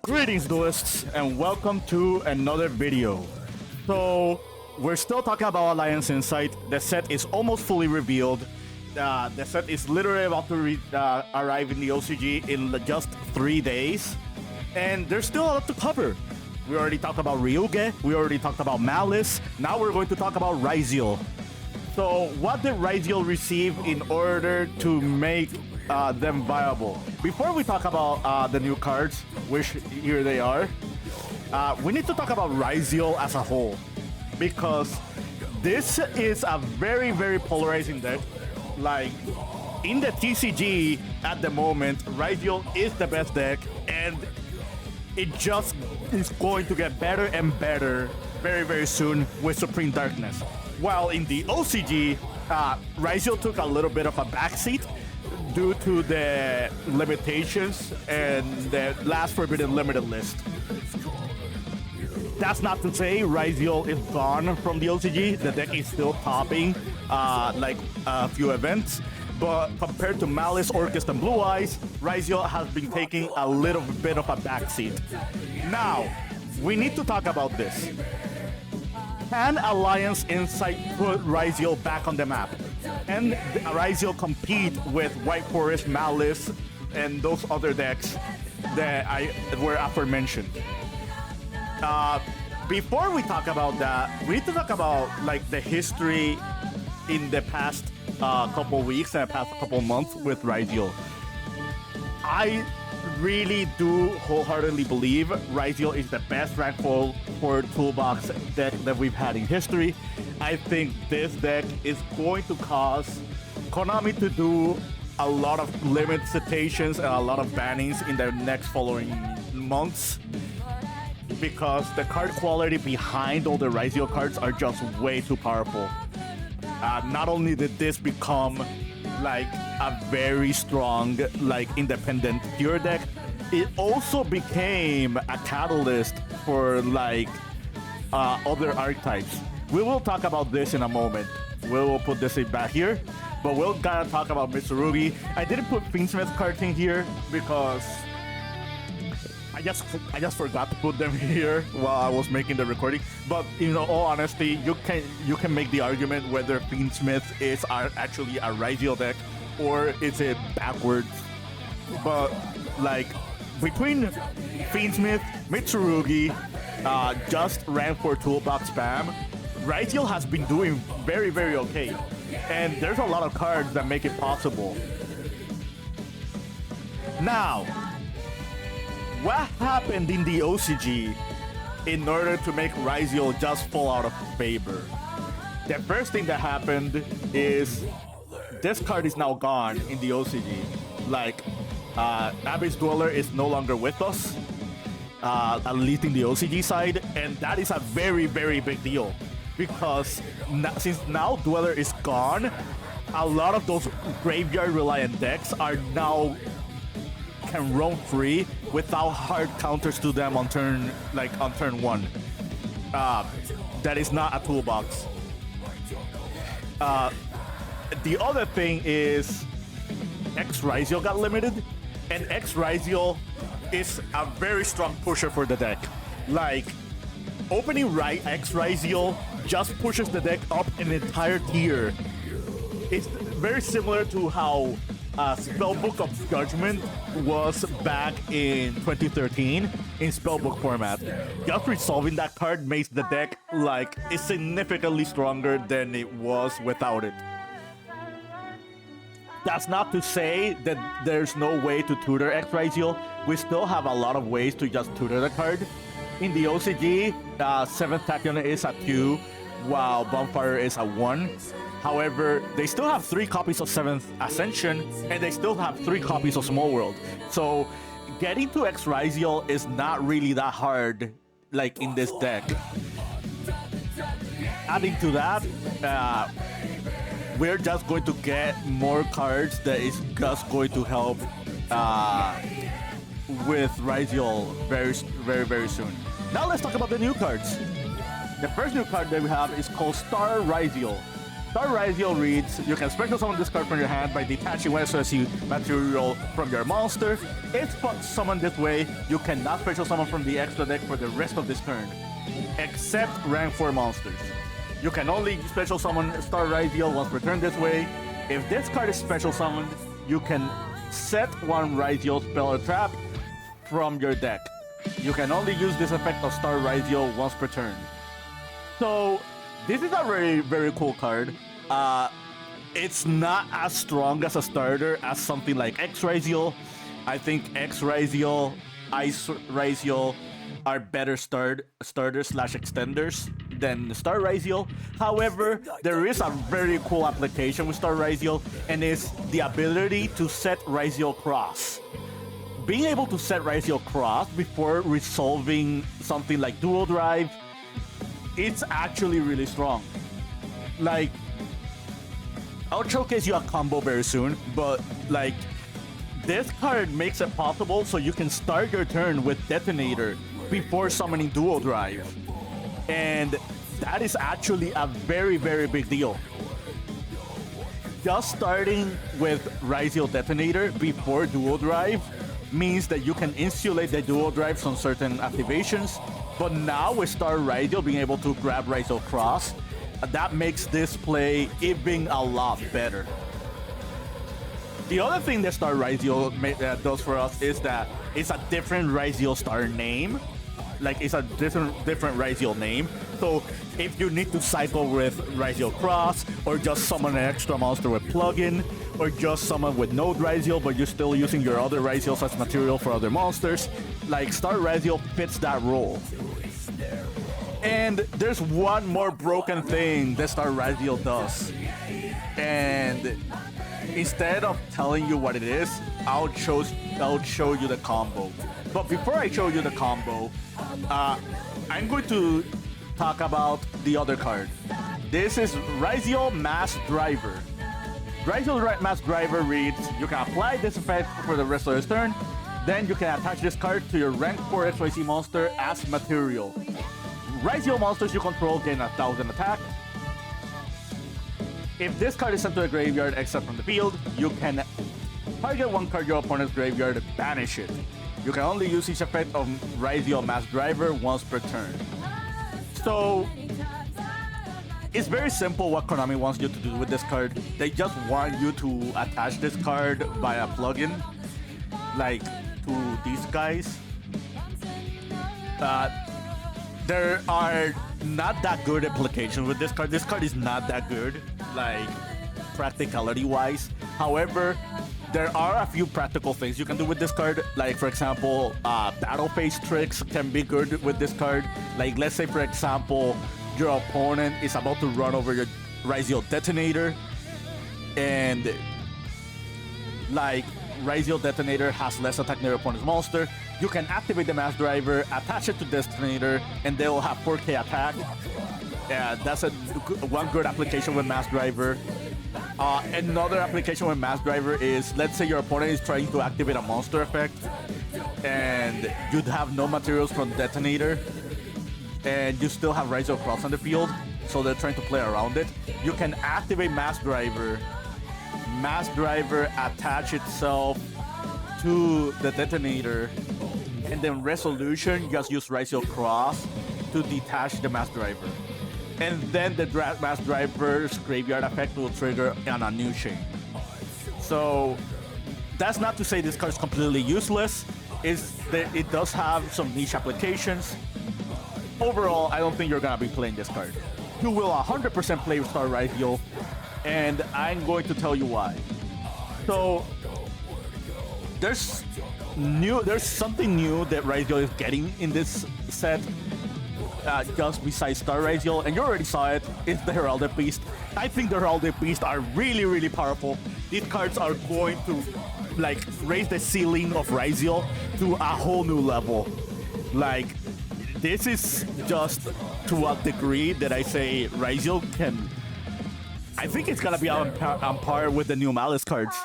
Greetings, duelists, and welcome to another video. So, we're still talking about Alliance Insight. The set is almost fully revealed. The set is literally about to arrive in the OCG in just 3 days. And there's still a lot to cover. We already talked about Ryuge, we already talked about Malice, now we're going to talk about Ryzeal. So, what did Ryzeal receive in order to make them viable? Before we talk about the new cards, which here they are, we need to talk about Ryzeal as a whole, because this is a very, very polarizing deck. Like, in the TCG at the moment, Ryzeal is the best deck, and it just is going to get better and better very, very soon with Supreme Darkness. While in the OCG, Ryzeal took a little bit of a backseat due to the limitations and the last Forbidden Limited list. That's not to say Ryzeal is gone from the OCG. The deck is still topping like a few events. But compared to Malice, Orchis, and Blue Eyes, Ryzeal has been taking a little bit of a backseat. Now, we need to talk about this. Can Alliance Insight put Ryzeal back on the map? Can Ryzeal compete with White Forest, Malice, and those other decks that were aforementioned? Before we talk about that, we need to talk about like the history in the past couple weeks and the past couple months with Ryzeal. I really do wholeheartedly believe Ryzeal is the best rank 4 toolbox deck that we've had in history. I think this deck is going to cause Konami to do a lot of limitations and a lot of bannings in the next following months, because the card quality behind all the Ryzeal cards are just way too powerful. Not only did this become like a very strong, like independent pure deck, it also became a catalyst for like other archetypes. We will talk about this in a moment. We will put this back here, but we'll gotta talk about Mitsurugi. I didn't put Fiendsmith cards in here because I just forgot to put them here while I was making the recording. But in all honesty, you can make the argument whether Fiendsmith is actually a Ryzeal deck or is it backwards. But like between Fiendsmith, Mitsurugi, just rank 4 toolbox spam, Ryzeal has been doing very, very okay. And there's a lot of cards that make it possible. Now, what happened in the OCG in order to make Ryzeal just fall out of favor? The first thing that happened is this card is now gone in the OCG. Like, Abyss Dweller is no longer with us, at least in the OCG side, and that is a very, very big deal. Because since now Dweller is gone, a lot of those graveyard-reliant decks are now can roam free without hard counters to them on turn 1. That is not a toolbox. The other thing is X Ryzeal got limited, and X Ryzeal is a very strong pusher for the deck. Like, opening X Ryzeal just pushes the deck up an entire tier. It's very similar to how Spellbook of Judgment was back in 2013 in Spellbook format. Just resolving that card makes the deck like is significantly stronger than it was without it. That's not to say that there's no way to tutor X Ryzeal. We still have a lot of ways to just tutor the card. In the OCG, 7th Tachyon is a 2, while Bonfire is a 1. However, they still have 3 copies of 7th Ascension, and they still have 3 copies of Small World. So, getting to X Ryzeal is not really that hard, like in this deck. Adding to that, we're just going to get more cards that is just going to help with Ryzeal very, very, very soon. Now let's talk about the new cards. The first new card that we have is called Star Ryzeal. Star Ryzeal reads, you can special summon this card from your hand by detaching one SOSU material from your monster. If summoned this way, you cannot special summon from the extra deck for the rest of this turn, except rank 4 monsters. You can only special summon Star Ryzeal once per turn this way. If this card is special summoned, you can set one Ryzeal spell or trap from your deck. You can only use this effect of Star Ryzeal once per turn. So, this is a very, very cool card. It's not as strong as a starter as something like X Ryzeal. I think X Ryzeal, Ice Ryzeal are better starters/extenders than Star Ryzeal. However, there is a very cool application with Star Ryzeal, and it's the ability to set Ryzeal Cross. Being able to set Ryzeal Cross before resolving something like Dual Drive, it's actually really strong. Like, I'll showcase you a combo very soon, but like, this card makes it possible so you can start your turn with Detonator before summoning Dual Drive. And that is actually a very, very big deal. Just starting with Ryzeal Detonator before Dual Drive means that you can insulate the Dual Drives on certain activations. But now with Star Ryzeal being able to grab Ryzeal Cross, that makes this play even a lot better. The other thing that Star Ryzeal does for us is that it's a different Ryzeal Star name. Like, it's a different Ryzeal name. So if you need to cycle with Ryzeal Cross, or just summon an extra monster with plugin, or just summon with Node Ryzeal, but you're still using your other Ryzeals as material for other monsters, like, Star Ryzeal fits that role. And there's one more broken thing that Star Ryzeal does. And instead of telling you what it is, I'll show you the combo. But before I show you the combo, I'm going to talk about the other card. This is Ryzeal Mass Driver. Ryzeal Mass Driver reads, you can apply this effect for the rest of this turn, then you can attach this card to your rank 4 XYZ monster as material. Ryzeal monsters you control gain 1,000 attack. If this card is sent to the graveyard except from the field, you can target one card your opponent's graveyard and banish it. You can only use each effect of Ryzeal Mass Driver once per turn. So, it's very simple what Konami wants you to do with this card. They just want you to attach this card via plugin, like to these guys. There are not that good applications with this card. This card is not that good, like, practicality-wise. However, there are a few practical things you can do with this card. Like, for example, battle phase tricks can be good with this card. Like, let's say, for example, your opponent is about to run over your Ryzeal Detonator, and like, Ryzeal Detonator has less attack than your opponent's monster. You can activate the Mass Driver, attach it to Detonator, and they will have 4k attack. Yeah, that's one good application with Mass Driver. Another application with Mass Driver is, let's say your opponent is trying to activate a monster effect, and you'd have no materials from Detonator, and you still have Ryzeal Cross on the field, so they're trying to play around it. You can activate Mass Driver attach itself to the Detonator, and then Resolution, just use Ryzeal Cross to detach the Mass Driver. And then the Mass Driver's graveyard effect will trigger on a new chain. So that's not to say this card is completely useless. It does have some niche applications. Overall, I don't think you're gonna be playing this card. You will 100% play Star Ryzeal, and I'm going to tell you why. So there's something new that Ryzeal is getting in this set. Just besides Star Ryzeal, and you already saw it, it's the Heraldic Beasts. I think the Heraldic Beasts are really, really powerful. These cards are going to, like, raise the ceiling of Ryzeal to a whole new level. Like, this is just to a degree that I say Ryzeal can... I think it's gonna be on par with the new Malice cards.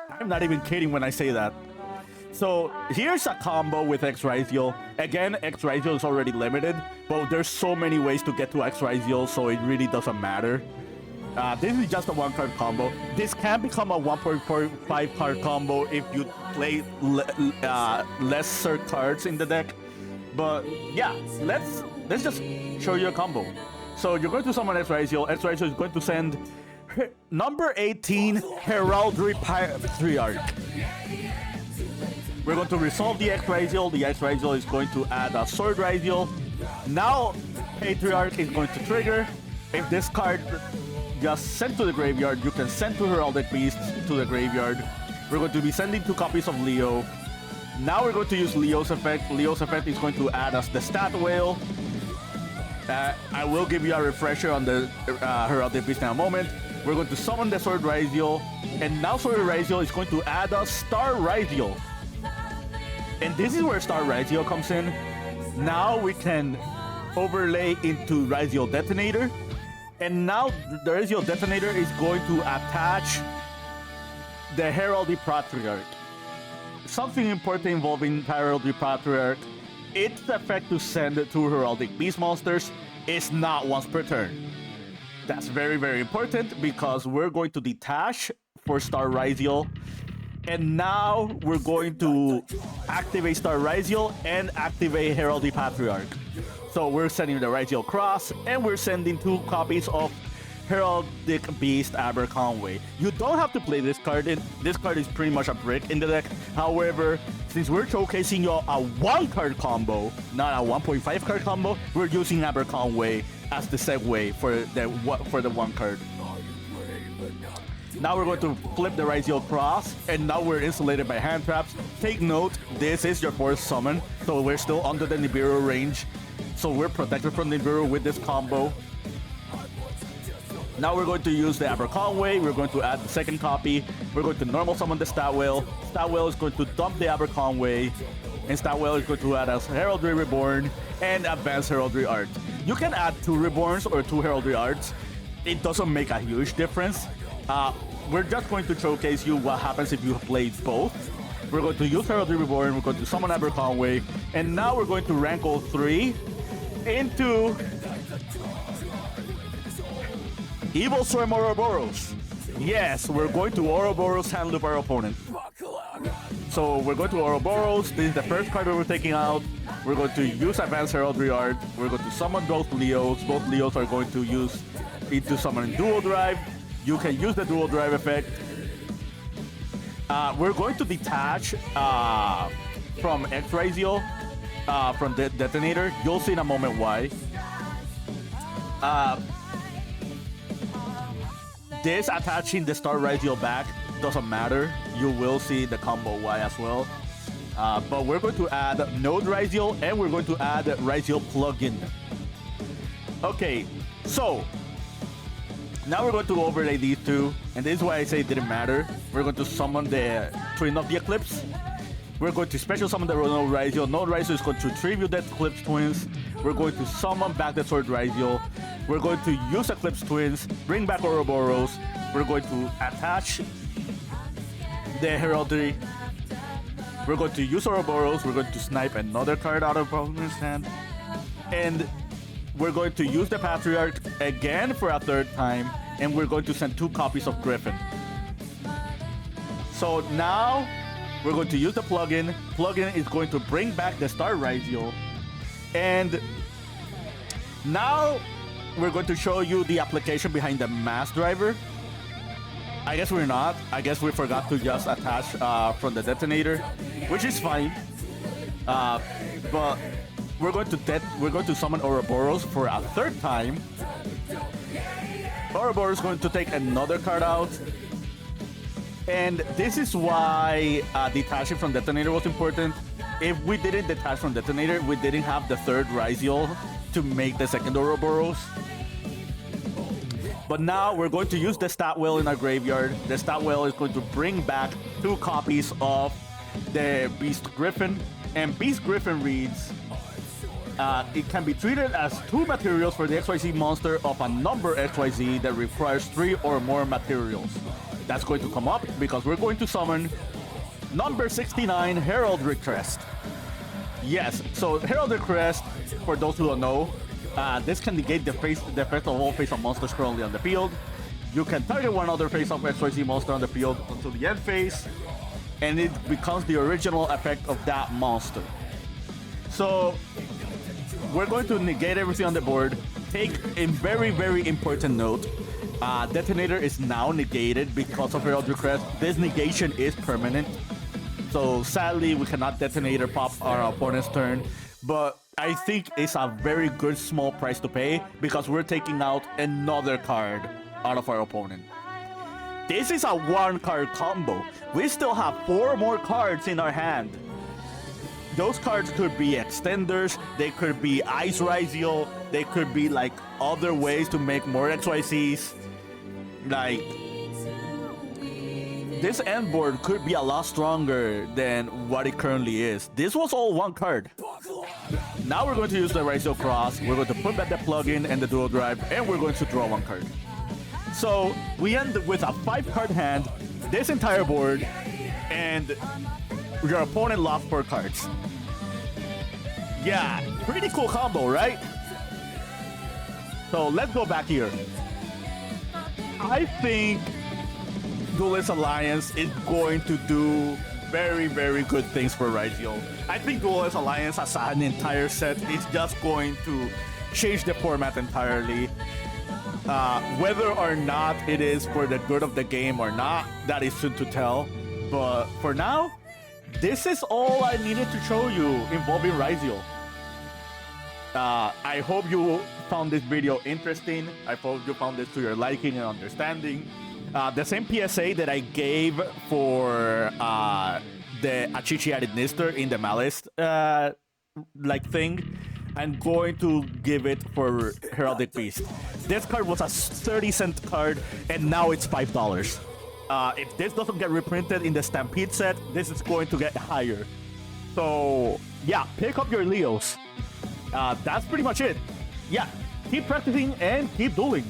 I'm not even kidding when I say that. So here's a combo with X Ryzeal. Again, X Ryzeal is already limited, but there's so many ways to get to X Ryzeal, so it really doesn't matter. This is just a 1-card combo. This can become a 1.45 card combo if you play lesser cards in the deck. But yeah, let's just show you a combo. So you're going to summon X Ryzeal. X Ryzeal is going to send number 18 Heraldic Patriarch. We're going to resolve the X Ryzeal. The X Ryzeal is going to add a Sword Ryzeal. Now Patriarch is going to trigger. If this card just sent to the graveyard, you can send two Heraldic Beasts to the graveyard. We're going to be sending 2 copies of Leo. Now we're going to use Leo's effect. Leo's effect is going to add us the Stat Whale. I will give you a refresher on the Heraldic Beast in a moment. We're going to summon the Sword Ryzeal. And now Sword Ryzeal is going to add us Star Ryzeal. And this is where Star Ryzeal comes in. Now we can overlay into Ryzeal Detonator. And now the Ryzeal Detonator is going to attach the Heraldic Patriarch. Something important involving Heraldic Patriarch, its effect to send 2 Heraldic Beast monsters is not once per turn. That's very, very important because we're going to detach for Star Ryzeal. And now we're going to activate Star Ryzeal and activate Heraldic Patriarch. So we're sending the Ryzeal Cross, and we're sending 2 copies of Heraldic Beast Aberconway. You don't have to play this card. This card is pretty much a brick in the deck. However, since we're showcasing you a 1-card combo, not a 1.5 card combo, we're using Aberconway as the segue for the 1 card. Now we're going to flip the Ryzeal Cross, and now we're insulated by hand traps. Take note, this is your 4th summon, so we're still under the Nibiru range. So we're protected from Nibiru with this combo. Now we're going to use the Aberconway. We're going to add the 2nd copy. We're going to normal summon the Stat Whale. Stat Whale is going to dump the Aberconway. And Stat Whale is going to add us Heraldry Reborn and Advanced Heraldry Art. You can add 2 Reborns or 2 Heraldry Arts. It doesn't make a huge difference. We're just going to showcase you what happens if you play both. We're going to use Heraldry Reborn. We're going to summon Aberconway. And now we're going to rankle 3 into Evil Swarm Ouroboros. Yes, we're going to Ouroboros hand loop our opponent. So we're going to Ouroboros. This is the first card that we're taking out. We're going to use Advanced Heraldry Art. We're going to summon both Leos. Both Leos are going to use it to summon Dual Drive. You can use the Dual Drive effect. We're going to detach from X Ryzeal, from the Detonator. You'll see in a moment why. This attaching the Star Ryzeal back doesn't matter. You will see the combo Y as well. But we're going to add Node Ryzeal, and we're going to add Ryzeal plugin. Okay, so now we're going to overlay these 2, and this is why I say it didn't matter. We're going to summon the Twin of the Eclipse. We're going to special summon the Node Ryzeal. Node Ryzeal is going to tribute the Eclipse Twins. We're going to summon back the Sword Ryzeal. We're going to use Eclipse Twins, bring back Ouroboros. We're going to attach the Heraldry. We're going to use Ouroboros. We're going to snipe another card out of opponent's hand. And we're going to use the Patriarch again for a 3rd time. And we're going to send 2 copies of Griffin. So now we're going to use the plugin. Plugin is going to bring back the Star Ryzeal. And now we're going to show you the application behind the Mass Driver. I guess we're not. I guess we forgot to just attach from the Detonator, which is fine. But we're going to summon Ouroboros for a 3rd time. Ouroboros is going to take another card out. And this is why detaching from Detonator was important. If we didn't detach from Detonator, we didn't have the 3rd Ryzeal to make the 2nd Ouroboros. But now we're going to use the Stat Whale in our graveyard. The Stat Whale is going to bring back 2 copies of the Beast Griffin. And Beast Griffin reads, it can be treated as 2 materials for the XYZ monster of a number XYZ that requires 3 or more materials. That's going to come up because we're going to summon number 69, Heraldic Crest. Yes, so Heraldic Crest, for those who don't know, this can negate the effect of all face-up monsters currently on the field. You can target one other face-up XYZ monster on the field until the end phase, and it becomes the original effect of that monster. So we're going to negate everything on the board. Take a very, very important note. Detonator is now negated because of Heraldic Crest. This negation is permanent. So sadly, we cannot Detonator pop our opponent's turn. But I think it's a very good small price to pay because we're taking out another card out of our opponent. This is a 1-card combo. We still have 4 more cards in our hand. Those cards could be extenders, they could be Ice Ryzeal, they could be like other ways to make more XYZs. Like, this end board could be a lot stronger than what it currently is. This was all 1 card. Now we're going to use the Ryzeal Cross, we're going to put back the plugin and the dual drive, and we're going to draw 1 card. So we end with a 5-card hand, this entire board, and your opponent lost 4 cards. Yeah, pretty cool combo, right? So let's go back here. I think Duelist Alliance is going to do very, very good things for Ryzeal. I think Duelist Alliance as an entire set is just going to change the format entirely. Whether or not it is for the good of the game or not, that is soon to tell. But for now, this is all I needed to show you involving Ryzeal. I hope you found this video interesting. I hope you found this to your liking and understanding. The same PSA that I gave for the Achichi Administer in the Malice like thing, I'm going to give it for Heraldic Beasts. This card was a 30-cent card, and now it's $5. If this doesn't get reprinted in the Stampede set, this is going to get higher. So yeah, pick up your Leos. That's pretty much it. Yeah, keep practicing and keep dueling.